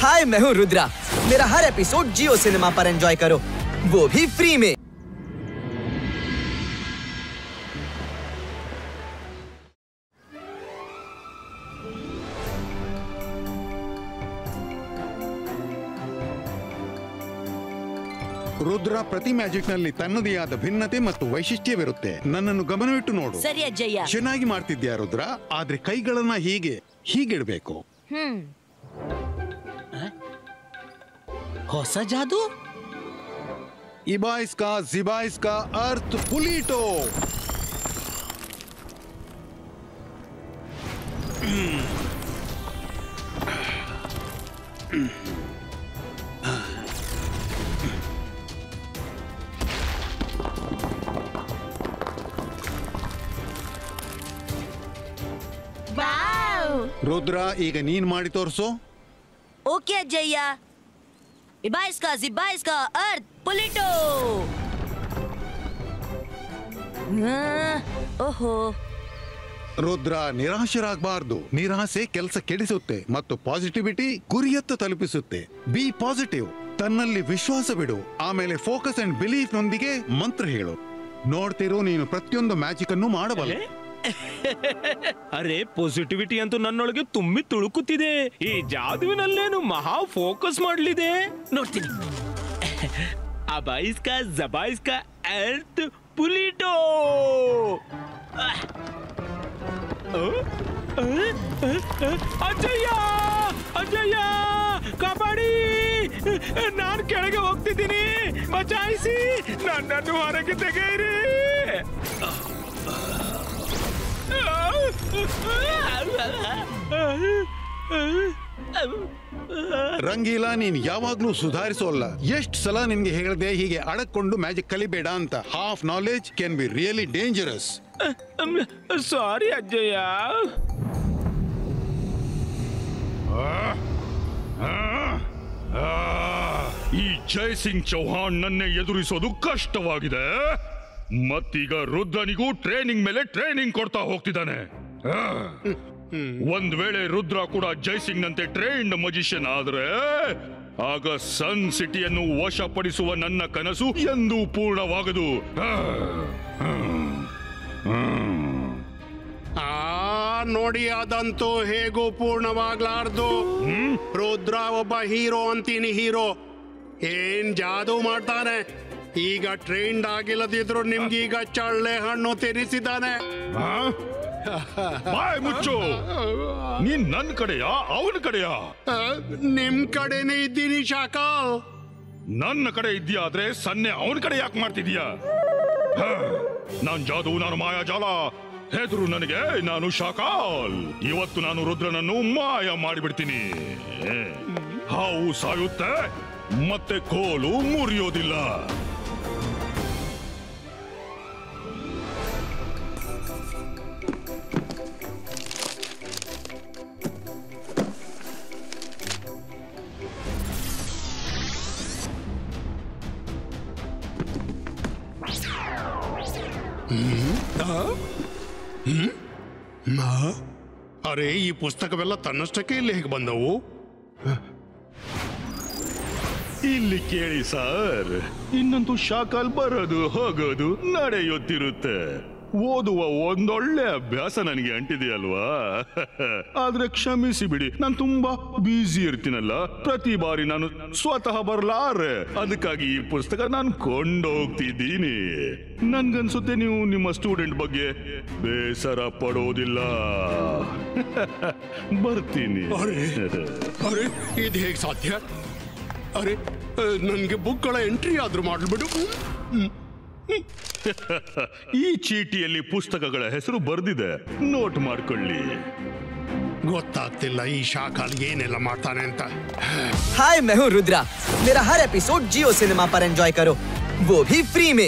हाय, मैं हूँ रुद्रा। मेरा हर एपिसोड जियो सिनेमा पर एंजॉय करो, वो भी फ्री में। ರುದ್ರ ಪ್ರತಿ ಮ್ಯಾಜಿಕ್ ನಲ್ಲಿ ತನ್ನದೇ ಆದ ಭಿನ್ನತೆ ಮತ್ತು ವೈಶಿಷ್ಟ್ಯವಿರುತ್ತೆ. ನನ್ನನ್ನು ಗಮನವಿಟ್ಟು ನೋಡು. ಸರಿ ಅಜ್ಜಯ್ಯ. ಚೆನ್ನಾಗಿ ಮಾಡ್ತಿದ್ಯಾ ರುದ್ರ, ಆದ್ರೆ ಕೈಗಳನ್ನ ಹೀಗಿಡ್ಬೇಕು. ಹೊಸ ಜಾದು. ಇಬಾಯಿಸ್ಕಾ ಜಿಬಾಯಿಸ್ಕಾ ಅರ್ತ್ ಪುಲಿಟೋ. ರುದ್ರ, ಈಗ ನೀನ್ ಮಾಡಿ ತೋರ್ಸು. ಓಕೆ ಅಜ್ಜಯ್ಯ. ಇಬಾಯಿಸ್ಕಾ ಜಿಬಾಯಿಸ್ಕಾ ಅರ್ತ್ ಪುಲಿಟೋ. ಓಹೋ. ರುದ್ರ, ನಿರಾಶರಾಗಬಾರ್ದು. ನಿರಾಸೆ ಕೆಲಸ ಕೆಡಿಸುತ್ತೆ ಮತ್ತು ಪಾಸಿಟಿವಿಟಿ ಗುರಿಯತ್ತ ತಲುಪಿಸುತ್ತೆ. Be positive. ತನ್ನಲ್ಲಿ ವಿಶ್ವಾಸ ಬಿಡು. ಆಮೇಲೆ ಫೋಕಸ್ ಅಂಡ್ ಬಿಲೀಫ್ ನೊಂದಿಗೆ ಮಂತ್ರ ಹೇಳು. ನೋಡ್ತಿರು, ನೀನು ಪ್ರತಿಯೊಂದು ಮ್ಯಾಜಿಕ್ ಅನ್ನು ಮಾಡಬಲ್ಲ. ಅರೆ, ಪಾಸಿಟಿವಿಟಿ ಅಂತೂ ನನ್ನೊಳಗೆ ತುಂಬಿ ತುಳುಕುತ್ತಿದೆ. ಈ ಜಾದುವಿನಲ್ಲೇನು ಮಹಾ ಫೋಕಸ್ ಮಾಡಲಿದೆ. ನೋಡ್ತೀನಿ. ಅಬಾಯಿಸ್ಕಾ ಜಬಾಯಿಸ್ಕಾ ಅರ್ತ್ ಪುಲಿಟೋ. ಅಜ್ಜಯ್ಯ, ಅಜ್ಜಯ್ಯ, ಕಾಪಾಡಿ! ನಾನು ಕೆಳಗೆ ಹೋಗ್ತಿದ್ದೀನಿ, ಬಚಾಯಿಸಿ, ನನ್ನನ್ನು ಹೊರಗೆ ತೆಗೆಯಿರಿ. ರಂಗೀಲಾ, ನೀನ್ ಯಾವಾಗ್ಲೂ ಸುಧಾರಿಸೋಲ್ಲ. ಎಷ್ಟ್ ಸಲ ನಿನ್ಗೆ ಹೇಳಿದೆ ಹೀಗೆ ಅಡಕೊಂಡು ಮ್ಯಾಜಿಕ್ ಕಲಿಬೇಡ ಅಂತ. Half knowledge can be really dangerous. Sorry ಅಜ್ಜಯ್ಯ. ಈ ಜಯಸಿಂಗ್ ಚೌಹಾಣ್ ನನ್ನೇ ಎದುರಿಸೋದು ಕಷ್ಟವಾಗಿದೆ. ಮತ್ತೀಗ ರುದ್ರನಿಗೂ ಟ್ರೈನಿಂಗ್ ಮೇಲೆ ಟ್ರೈನಿಂಗ್ ಕೊಡ್ತಾ ಹೋಗ್ತಿದ್ದಾನೆ. ಒಂದ್ ವೇಳೆ ರುದ್ರ ಕೂಡ ಜೈಸಿಂಗ್ ನಂತೆ ಟ್ರೈನ್ಡ್ ಮಜಿಷಿಯನ್ ಆದ್ರೆ ಆಗ ಸನ್ ಸಿಟಿಯನ್ನು ವಶಪಡಿಸುವ ನನ್ನ ಕನಸು ಎಂದೂ ಪೂರ್ಣವಾಗದು. ನೋಡಿ, ಅದಂತೂ ಹೇಗೂ ಪೂರ್ಣವಾಗ್ಲಾರ್ದು. ರುದ್ರ ಒಬ್ಬ ಹೀರೋ ಅಂತೀನಿ. ಹೀರೋ ಏನ್ ಜಾದೂ ಮಾಡ್ತಾನೆ. ಈಗ ಟ್ರೈನ್ಡ್ ಆಗಿಲ್ಲದಿದ್ರು ನಿಮ್ಗೀಗ ಚಳ್ಳೆ ಹಣ್ಣು ತಿನ್ನಿಸಿದ್ದಾನೆ. ಬಾಯ್ ಮುಚ್ಚು. ನೀನ್ ನನ್ ಕಡೆಯಾ ಅವನ ಕಡೆಯಾ? ನಿಮ್ ಕಡೆನೇ ಇದ್ದೀನಿ ಶಾಕಾಲ್. ನನ್ನ ಕಡೆ ಇದ್ದೀಯಾ ಆದ್ರೆ ಸನ್ನೆ ಅವನ ಕಡೆ ಯಾಕೆ ಮಾಡ್ತಿದೀಯಾ? ನಾನ್ ಜಾದು, ನಾನು ಮಾಯಾಜಾಲ. ಹೆದರು ನನಗೆ, ನಾನು ಶಾಕಾಲ್. ಇವತ್ತು ನಾನು ರುದ್ರನನ್ನು ಮಾಯ ಮಾಡಿಬಿಡ್ತೀನಿ. ಹಾವು ಸಾಯುತ್ತೆ, ಮತ್ತೆ ಕೋಲು ಮುರಿಯೋದಿಲ್ಲ. ಅರೆ, ಈ ಪುಸ್ತಕವೆಲ್ಲ ತನ್ನಷ್ಟಕ್ಕೆ ಇಲ್ಲಿ ಹೇಗೆ ಬಂದವು? ಇಲ್ಲಿ ಕೇಳಿ ಸರ್, ಇನ್ನಂತೂ ಶಾಕಾಲ್ ಬರೋದು ಹೋಗೋದು ನಡೆಯುತ್ತಿರುತ್ತೆ. ಓದುವ ಒಂದೊಳ್ಳೆ ಅಭ್ಯಾಸ ನನಗೆ ಅಂಟಿದೆಯಲ್ವಾ? ಆದ್ರೆ ಕ್ಷಮಿಸಿ ಬಿಡಿ, ನಾನು ತುಂಬಾ ಬ್ಯುಸಿ ಇರ್ತೀನಲ್ಲ. ಪ್ರತಿ ಬಾರಿ ನಾನು ಸ್ವತಃ ಬರ್ಲಾರೆ. ಅದಕ್ಕಾಗಿ ಈ ಪುಸ್ತಕ ನಾನು ಕೊಂಡೋಗ್ತಿದ್ದೀನಿ. ನನ್ಗನ್ಸುತ್ತೆ ನೀವು ನಿಮ್ಮ ಸ್ಟೂಡೆಂಟ್ ಬಗ್ಗೆ ಬೇಸರ ಪಡೋದಿಲ್ಲ. ಬರ್ತೀನಿ. ಅರೆ, ಇದು ಹೇಗೆ ಸಾಧ್ಯ? ಅರೆ, ನನ್ಗೆ ಬುಕ್ಗಳ ಎಂಟ್ರಿ ಆದ್ರೂ ಮಾಡ್ಬಿಡು. ಈ ಚೀಟಿಯಲ್ಲಿ ಪುಸ್ತಕಗಳ ಹೆಸರು ಬರ್ದಿದೆ, ನೋಟ್ ಮಾಡ್ಕೊಳ್ಳಿ. ಗೊತ್ತಾಗ್ತಿಲ್ಲ ಈ ಶಾಕಾಲ್ ಏನೆಲ್ಲ ಮಾಡ್ತಾನೆ ಅಂತ. हाय, मैं हूँ रुद्रा। मेरा हर एपिसोड जियो सिनेमा पर एंजॉय करो, वो भी फ्री में।